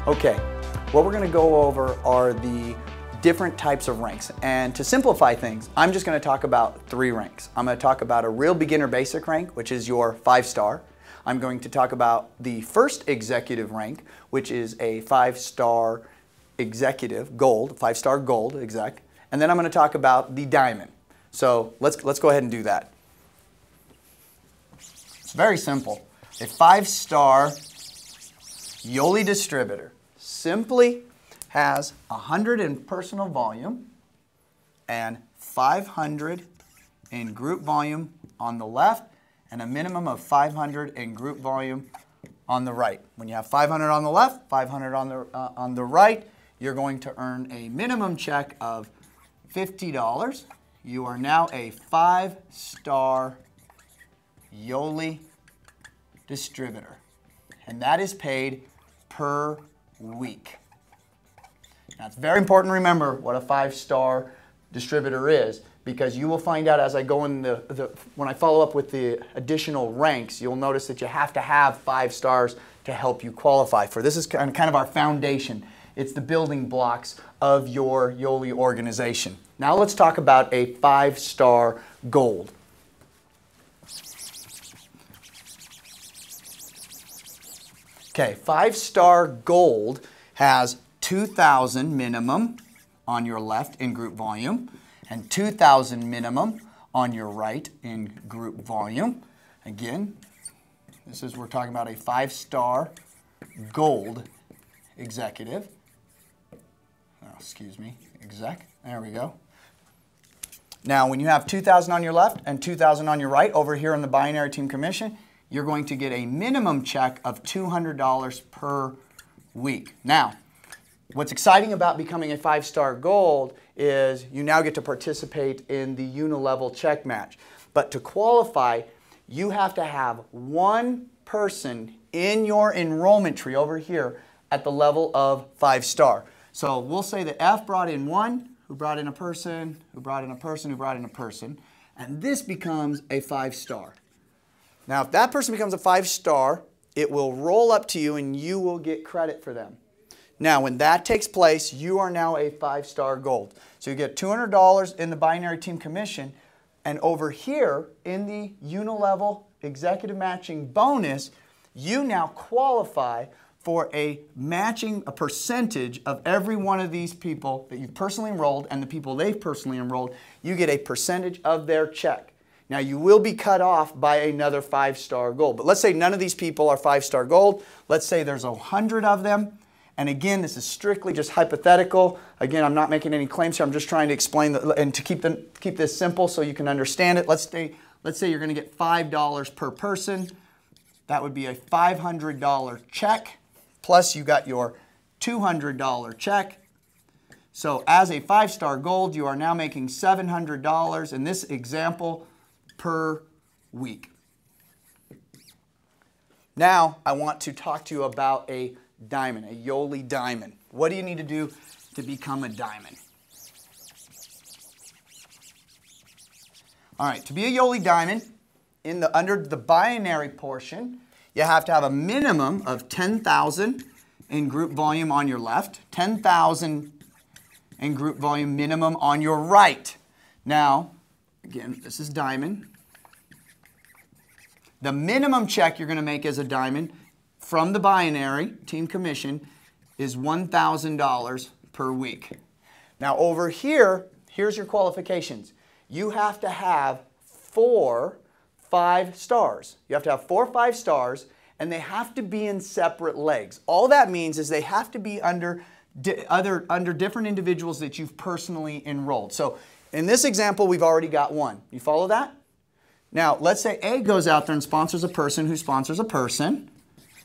Okay, what we're going to go over are the different types of ranks. And to simplify things, I'm just going to talk about 3 ranks. I'm going to talk about a real beginner basic rank, which is your 5-star. I'm going to talk about the first executive rank, which is a 5-star executive gold, 5-star gold exec. And then I'm going to talk about the diamond. So let's go ahead and do that. It's very simple. A 5-star Yoli distributor simply has 100 in personal volume and 500 in group volume on the left and a minimum of 500 in group volume on the right. When you have 500 on the left, 500 on the right, you're going to earn a minimum check of $50. You are now a 5-star Yoli distributor, and that is paid per week. Now, it's very important to remember what a 5-star distributor is, because you will find out as I go in when I follow up with the additional ranks, you'll notice that you have to have 5 stars to help you qualify for. This is kind of our foundation. It's the building blocks of your Yoli organization. Now let's talk about a 5-star gold. Okay, 5-star gold has 2,000 minimum on your left in group volume and 2,000 minimum on your right in group volume. Again, we're talking about a 5-star gold executive. Oh, excuse me, exec. There we go. Now, when you have 2,000 on your left and 2,000 on your right over here in the binary team commission, you're going to get a minimum check of $200 per week. Now, what's exciting about becoming a 5-star gold is you now get to participate in the unilevel check match. But to qualify, you have to have one person in your enrollment tree over here at the level of 5-star. So we'll say that F brought in 1, who brought in a person, who brought in a person, who brought in a person, and this becomes a 5-star. Now, if that person becomes a 5-star, it will roll up to you and you will get credit for them. Now, when that takes place, you are now a 5-star gold. So you get $200 in the binary team commission, and over here in the unilevel executive matching bonus, you now qualify for a percentage of every one of these people that you've personally enrolled and the people they've personally enrolled. You get a percentage of their check. Now, you will be cut off by another 5-star gold. But let's say none of these people are 5-star gold. Let's say there's 100 of them. And again, this is strictly just hypothetical. Again, I'm not making any claims here. I'm just trying to explain and to keep this simple so you can understand it. Let's say you're going to get $5 per person. That would be a $500 check. Plus, you got your $200 check. So as a 5-star gold, you are now making $700 in this example per week. Now, I want to talk to you about a diamond, a Yoli diamond. What do you need to do to become a diamond? All right, to be a Yoli diamond, under the binary portion, you have to have a minimum of 10,000 in group volume on your left, 10,000 in group volume minimum on your right. Now, again, this is diamond. The minimum check you're going to make as a diamond from the binary team commission is $1,000 per week. Now over here, here's your qualifications. You have to have 4 5-stars. You have to have 4 5 stars, and they have to be in separate legs. All that means is they have to be under different individuals that you've personally enrolled. So in this example, we've already got 1. You follow that? Now, let's say A goes out there and sponsors a person who sponsors a person.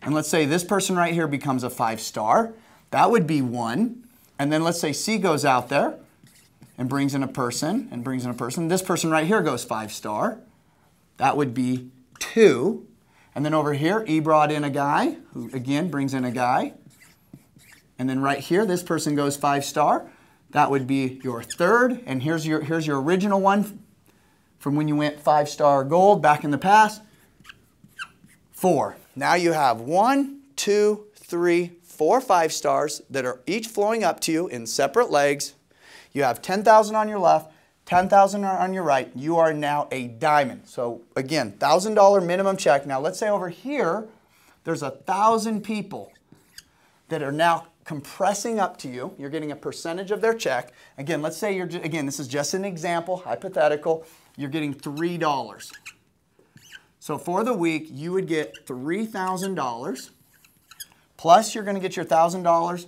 And let's say this person right here becomes a 5-star. That would be 1. And then let's say C goes out there and brings in a person and brings in a person. This person right here goes 5-star. That would be 2. And then over here, E brought in a guy who, again, brings in a guy. And then right here, this person goes 5-star. That would be your 3rd. And here's your original one from when you went 5-star gold back in the past. 4. Now you have 1, 2, 3, 4 5 stars that are each flowing up to you in separate legs. You have 10,000 on your left, 10,000 on your right. You are now a diamond. So again, $1,000 minimum check. Now let's say over here, there's 1,000 people that are now compressing up to you. You're getting a percentage of their check. Again, let's say again, this is just an example, hypothetical. You're getting $3. So for the week, you would get $3,000. Plus, you're going to get your $1,000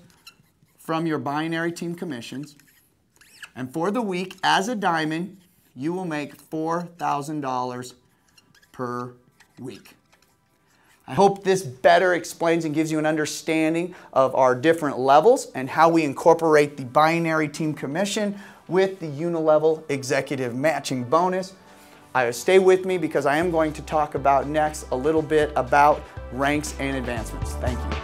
from your binary team commissions. And for the week, as a diamond, you will make $4,000 per week. I hope this better explains and gives you an understanding of our different levels and how we incorporate the binary team commission with the unilevel executive matching bonus. Stay with me because I am going to talk about next a little bit about ranks and advancements. Thank you.